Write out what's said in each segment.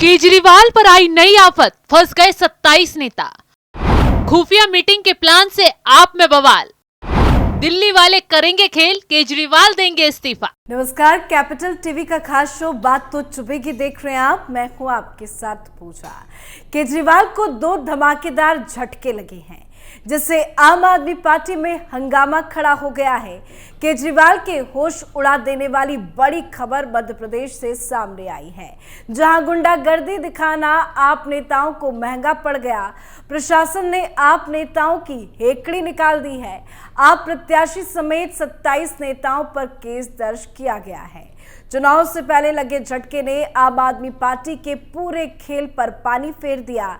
केजरीवाल पर आई नई आफत, फंस गए 27 नेता। खुफिया मीटिंग के प्लान से आप में बवाल। दिल्ली वाले करेंगे खेल, केजरीवाल देंगे इस्तीफा। नमस्कार, कैपिटल टीवी का खास शो बात तो चुभेगी देख रहे हैं आप। मैं हूं आपके साथ पूजा। केजरीवाल को दो धमाकेदार झटके लगे हैं, जिससे आम आदमी पार्टी में हंगामा खड़ा हो गया है। केजरीवाल के होश उड़ा देने वाली बड़ी खबर मध्य प्रदेश से सामने आई है, जहां गुंडागर्दी दिखाना आप नेताओं को महंगा पड़ गया। प्रशासन ने आप नेताओं की हेकड़ी निकाल दी है। आप प्रत्याशी समेत 27 नेताओं पर केस दर्ज किया गया है। चुनाव से पहले लगे झटके ने आम आदमी पार्टी के पूरे खेल पर पानी फेर दिया,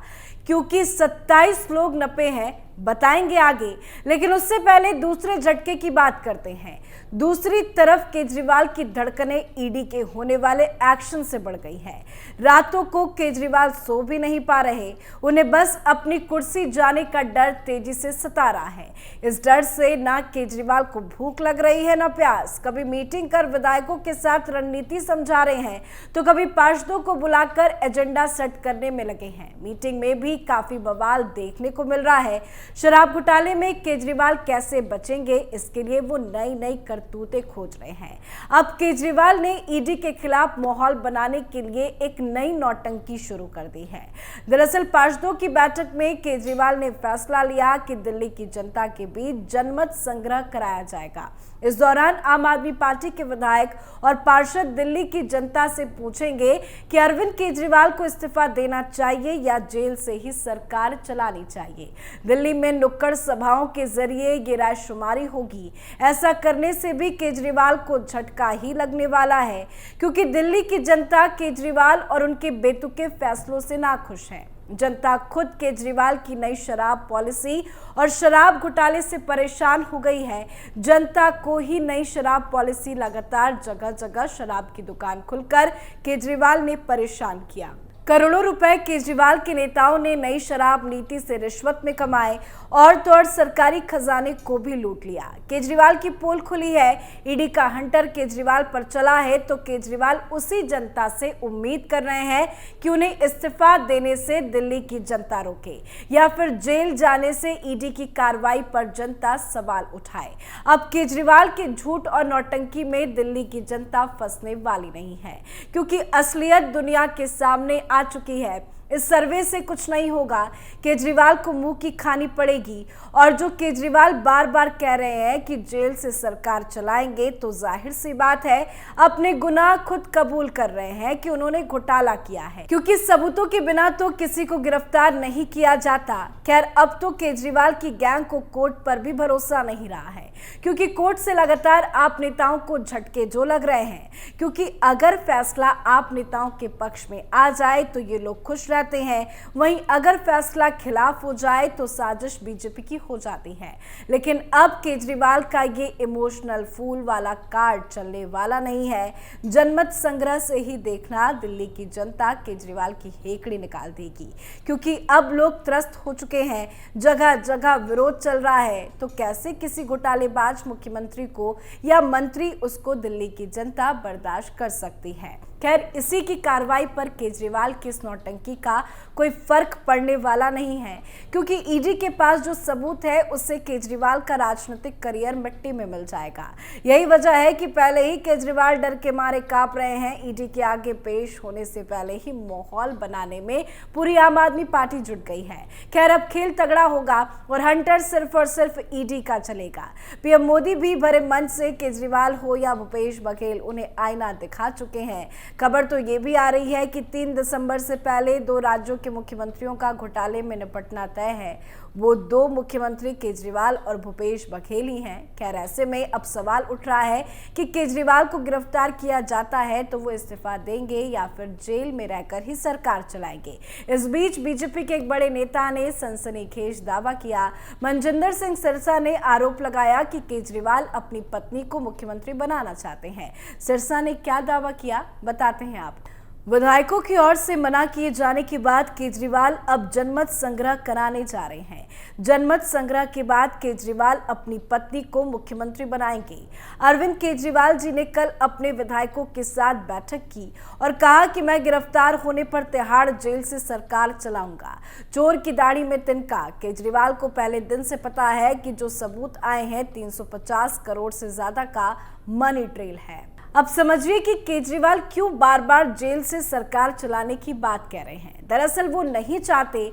क्योंकि 27 लोग नपे हैं, बताएंगे आगे। लेकिन उससे पहले दूसरे झटके की बात करते हैं। दूसरी तरफ केजरीवाल की धड़कनें ईडी के होने वाले एक्शन से बढ़ गई है। रातों को केजरीवाल सो भी नहीं पा रहे। उन्हें बस अपनी कुर्सी जाने का डर तेजी से सता रहा है। इस डर से ना केजरीवाल को भूख लग रही है, ना प्यास। कभी मीटिंग कर विधायकों के साथ रणनीति समझा रहे हैं, तो कभी पार्षदों को बुलाकर एजेंडा सेट करने में लगे हैं। मीटिंग में भी काफी बवाल देखने को मिल रहा है। शराब घोटाले में केजरीवाल कैसे बचेंगे, इसके लिए वो नई नई करतूतें खोज रहे हैं। अब केजरीवाल ने ईडी के खिलाफ माहौल बनाने के लिए एक नई नौटंकी शुरू कर दी है। दरअसल पार्षदों की बैठक में केजरीवाल ने फैसला लिया कि दिल्ली की जनता के बीच जनमत संग्रह कराया जाएगा। इस दौरान आम आदमी पार्टी के विधायक और पार्षद दिल्ली की जनता से पूछेंगे कि अरविंद केजरीवाल को इस्तीफा देना चाहिए या जेल से ही सरकार चलानी चाहिए। दिल्ली में नुक्कड़ सभाओं के जरिए ये रायशुमारी होगी। ऐसा करने से भी केजरीवाल को झटका ही लगने वाला है, क्योंकि दिल्ली की जनता केजरीवाल और उनके बेतुके फैसलों से नाखुश है। जनता खुद केजरीवाल की नई शराब पॉलिसी और शराब घोटाले से परेशान हो गई है। जनता को ही नई शराब पॉलिसी लगातार जगह जगह शराब की दुकान खुलकर केजरीवाल ने परेशान किया। करोड़ों रुपए केजरीवाल के नेताओं ने नई शराब नीति से रिश्वत में कमाए और तो और सरकारी खजाने को भी लूट लिया। केजरीवाल की पोल खुली है। ईडी का हंटर केजरीवाल पर चला है, तो केजरीवाल उसी जनता से उम्मीद कर रहे हैं कि उन्हें इस्तीफा देने से दिल्ली की जनता रोके या फिर जेल जाने से ईडी की कार्रवाई पर जनता सवाल उठाए। अब केजरीवाल के झूठ और नौटंकी में दिल्ली की जनता फंसने वाली नहीं है, क्योंकि असलियत दुनिया के सामने आ चुकी है। इस सर्वे से कुछ नहीं होगा। केजरीवाल को मुंह की खानी पड़ेगी। और जो केजरीवाल बार बार कह रहे हैं कि जेल से सरकार चलाएंगे, तो जाहिर सी बात है अपने गुनाह खुद कबूल कर रहे हैं कि उन्होंने घोटाला किया है, क्योंकि सबूतों के बिना तो किसी को गिरफ्तार नहीं किया जाता। खैर, अब तो केजरीवाल की गैंग को कोर्ट पर भी भरोसा नहीं रहा है, क्योंकि कोर्ट से लगातार आप नेताओं को झटके जो लग रहे हैं। क्योंकि अगर फैसला आप नेताओं के पक्ष में आ जाए तो ये लोग खुश रहते हैं, वहीं अगर फैसला खिलाफ हो जाए तो साजिश बीजेपी की हो जाती है। लेकिन अब केजरीवाल का ये इमोशनल फूल वाला कार्ड चलने वाला नहीं है। जनमत संग्रह से ही देखना दिल्ली की जनता केजरीवाल की हेकड़ी निकाल देगी, क्योंकि अब लोग त्रस्त हो चुके हैं। जगह जगह विरोध चल रहा है, तो कैसे किसी घोटालेबाज मुख्यमंत्री को या मंत्री उसको दिल्ली की जनता बर्दाश्त कर सकती है। खैर, इसी की कार्रवाई पर केजरीवाल की इस नौटंकी का कोई फर्क पड़ने वाला नहीं है, क्योंकि ईडी के पास जो सबूत है उससे केजरीवाल का राजनीतिक करियर मिट्टी में मिल जाएगा। यही वजह है कि पहले ही केजरीवाल डर के मारे कांप रहे हैं। ईडी के आगे पेश होने से पहले ही माहौल बनाने में पूरी आम आदमी पार्टी जुट गई है। खैर, अब खेल तगड़ा होगा और हंटर सिर्फ और सिर्फ ईडी का चलेगा। पीएम मोदी भी भरे मंच से केजरीवाल हो या भूपेश बघेल उन्हें आईना दिखा चुके हैं। खबर तो ये भी आ रही है कि 3 दिसंबर से पहले 2 राज्यों के मुख्यमंत्रियों का घोटाले में निपटना तय है। वो 2 मुख्यमंत्री केजरीवाल और भूपेश बघेल ही हैं। खैर, ऐसे में अब सवाल उठ रहा है कि केजरीवाल को गिरफ्तार किया जाता है तो वो इस्तीफा देंगे या फिर जेल में रहकर ही सरकार चलाएंगे। इस बीच बीजेपी के एक बड़े नेता ने सनसनीखेज दावा किया। मनजिंदर सिंह सिरसा ने आरोप लगाया कि केजरीवाल अपनी पत्नी को मुख्यमंत्री बनाना चाहते हैं। सिरसा ने क्या दावा किया, बताते हैं आप। विधायकों की ओर से मना किए जाने के बाद केजरीवाल अब जनमत संग्रह कराने जा रहे हैं। जनमत संग्रह के बाद केजरीवाल अपनी पत्नी को मुख्यमंत्री बनाएंगे। अरविंद केजरीवाल जी ने कल अपने विधायकों के साथ बैठक की और कहा कि मैं गिरफ्तार होने पर तिहाड़ जेल से सरकार चलाऊंगा। चोर की दाढ़ी में तिनका। केजरीवाल को पहले दिन से पता है कि जो सबूत आए हैं 350 करोड़ से ज्यादा का मनी ट्रेल है। अब समझिए कि केजरीवाल क्यों बार बार जेल से सरकार चलाने की बात कह रहे हैं। दरअसल वो नहीं चाहते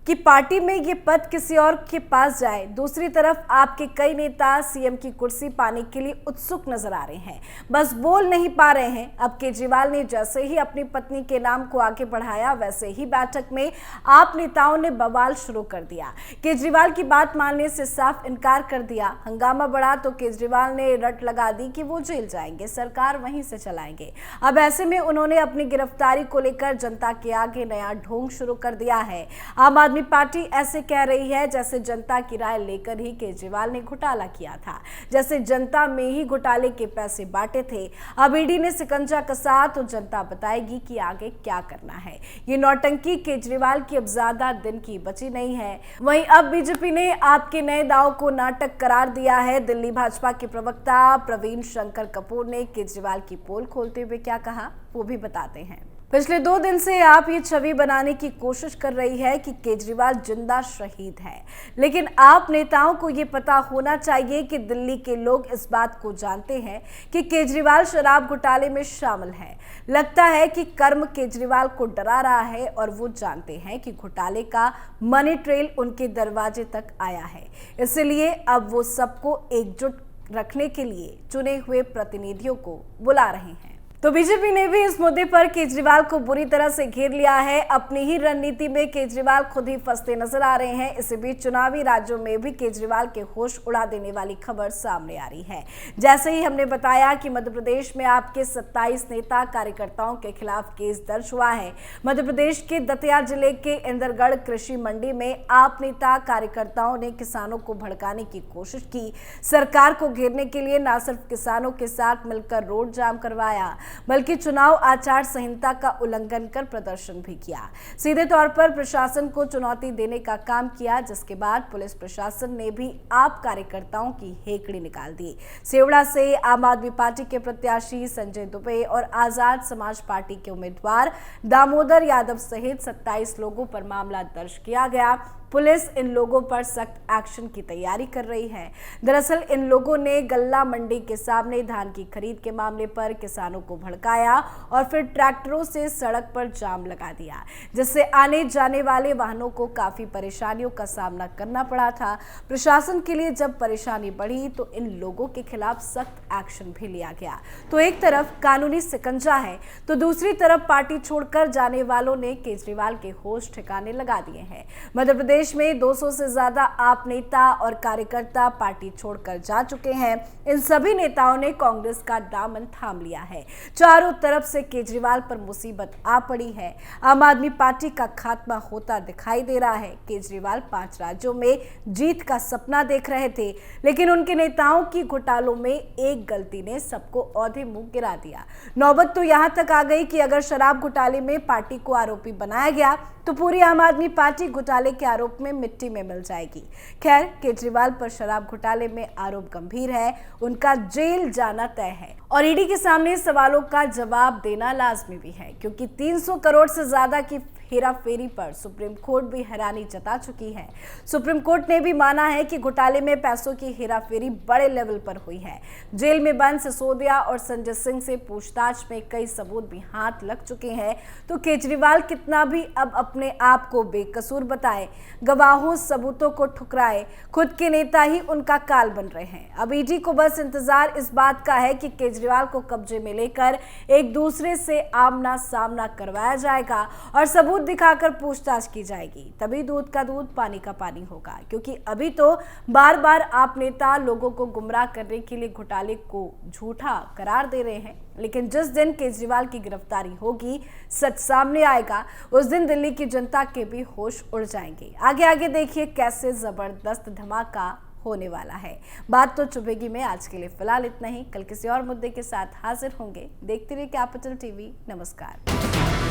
कि पार्टी में ये पद किसी और के पास जाए। दूसरी तरफ आपके कई नेता सीएम की कुर्सी पाने के लिए उत्सुक नजर आ रहे हैं, बस बोल नहीं पा रहे हैं। अब केजरीवाल ने जैसे ही अपनी पत्नी के नाम को आगे बढ़ाया, वैसे ही बैठक में आप नेताओं ने बवाल शुरू कर दिया। केजरीवाल की बात मानने से साफ इनकार कर दिया। हंगामा बढ़ा तो केजरीवाल ने रट लगा दी कि वो जेल जाएंगे, सरकार वहीं से चलाएंगे। अब ऐसे में उन्होंने अपनी गिरफ्तारी को लेकर जनता के आगे नया ढोंग शुरू कर दिया है। आम आदमी पार्टी ऐसे कह रही है जैसे जनता की राय लेकर ही केजरीवाल ने घोटाला किया था, जैसे जनता में ही घोटाले के पैसे बांटे थे। अब ईडी ने शिकंजा कसा तो जनता बताएगी कि आगे क्या करना है। ये नौटंकी केजरीवाल की अब ज्यादा दिन की बची नहीं है। वहीं अब बीजेपी ने आपके नए दाव को नाटक करार दिया है। दिल्ली भाजपा के प्रवक्ता प्रवीण शंकर कपूर ने केजरीवाल की पोल खोलते हुए क्या कहा, वो भी बताते हैं। पिछले 2 दिन से आप ये छवि बनाने की कोशिश कर रही है कि केजरीवाल जिंदा शहीद है, लेकिन आप नेताओं को ये पता होना चाहिए कि दिल्ली के लोग इस बात को जानते हैं कि केजरीवाल शराब घोटाले में शामिल है। लगता है कि कर्म केजरीवाल को डरा रहा है और वो जानते हैं कि घोटाले का मनी ट्रेल उनके दरवाजे तक आया है। इसलिए अब वो सबको एकजुट रखने के लिए चुने हुए प्रतिनिधियों को बुला रहे हैं। तो बीजेपी ने भी इस मुद्दे पर केजरीवाल को बुरी तरह से घेर लिया है। अपनी ही रणनीति में केजरीवाल खुद ही फंसते नजर आ रहे हैं। इसी बीच चुनावी राज्यों में भी केजरीवाल के होश उड़ा देने वाली खबर सामने आ रही है। जैसे ही हमने बताया कि मध्य प्रदेश में आपके 27 नेता कार्यकर्ताओं के खिलाफ केस दर्ज हुआ है। मध्य प्रदेश के दतिया जिले के इंदरगढ़ कृषि मंडी में आप नेता कार्यकर्ताओं ने किसानों को भड़काने की कोशिश की। सरकार को घेरने के लिए न सिर्फ किसानों के साथ मिलकर रोड जाम करवाया, बल्कि चुनाव आचार संहिता का उल्लंघन कर प्रदर्शन भी किया। सीधे तौर पर प्रशासन को चुनौती देने का काम किया, जिसके बाद पुलिस प्रशासन ने भी आप कार्यकर्ताओं की हेकड़ी निकाल दी। सेवड़ा से आम आदमी पार्टी के प्रत्याशी संजय दुबे और आजाद समाज पार्टी के उम्मीदवार दामोदर यादव सहित 27 लोगों पर मामला दर्ज किया गया। पुलिस इन लोगों पर सख्त एक्शन की तैयारी कर रही है। दरअसल इन लोगों ने गल्ला मंडी के सामने धान की खरीद के मामले पर किसानों को भड़काया और फिर ट्रैक्टरों से सड़क पर जाम लगा दिया, जिससे आने जाने वाले वाहनों को काफी परेशानियों का सामना करना पड़ा था। प्रशासन के लिए जब परेशानी बढ़ी तो इन लोगों के खिलाफ सख्त एक्शन भी लिया गया। तो एक तरफ कानूनी शिकंजा है, तो दूसरी तरफ पार्टी छोड़कर जाने वालों ने केजरीवाल के होश ठिकाने लगा दिए हैं। मध्य प्रदेश में 200 से ज्यादा आप नेता और कार्यकर्ता पार्टी छोड़कर जा चुके हैं। इन सभी नेताओं ने कांग्रेस का दामन थाम लिया है। चारों तरफ से केजरीवाल पर मुसीबत आ पड़ी है। आम आदमी पार्टी का खात्मा होता दिखाई दे रहा है। केजरीवाल 5 राज्यों में जीत का सपना देख रहे थे, लेकिन उनके नेताओं की घोटालों में एक गलती ने सबको औंधे मुंह गिरा दिया। नौबत तो यहां तक आ गई कि अगर शराब घोटाले में पार्टी को आरोपी बनाया गया तो पूरी आम आदमी पार्टी घोटाले के आरोप में मिट्टी में मिल जाएगी। खैर, केजरीवाल पर शराब घोटाले में आरोप गंभीर है, उनका जेल जाना तय है और ईडी के सामने सवालों का जवाब देना लाजमी भी है, क्योंकि 300 करोड़ से ज्यादा की हेराफेरी पर सुप्रीम कोर्ट भी हैरानी जता चुकी है। सुप्रीम कोर्ट ने भी माना है कि घोटाले में पैसों की हेराफेरी बड़े लेवल पर हुई है। जेल में बंद सिसोदिया और संजय सिंह से पूछताछ में कई सबूत भी हाथ लग चुके हैं। तो केजरीवाल कितना भी अब अपने आप को बेकसूर बताए, गवाहों सबूतों को ठुकराए, खुद के नेता ही उनका काल बन रहे हैं। अब ईडी को बस इंतजार इस बात का है कि केजरीवाल को कब्जे में लेकर एक दूसरे से आमना सामना करवाया जाएगा और सबूत दिखाकर पूछताछ की जाएगी। तभी दूध का दूध पानी का पानी होगा, क्योंकि अभी तो बार बार आप नेता लोगों को गुमराह करने के लिए घोटाले को झूठा करार दे रहे हैं, लेकिन जिस दिन केजरीवाल की गिरफ्तारी होगी, सच सामने आएगा, उस दिन दिल्ली की जनता के भी होश उड़ जाएंगे। आगे आगे देखिए कैसे जबरदस्त धमाका होने वाला है। बात तो चुभेगी में आज के लिए फिलहाल इतना ही। कल किसी और मुद्दे के साथ हाजिर होंगे। देखते रहिए कैपिटल टीवी। नमस्कार।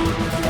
है।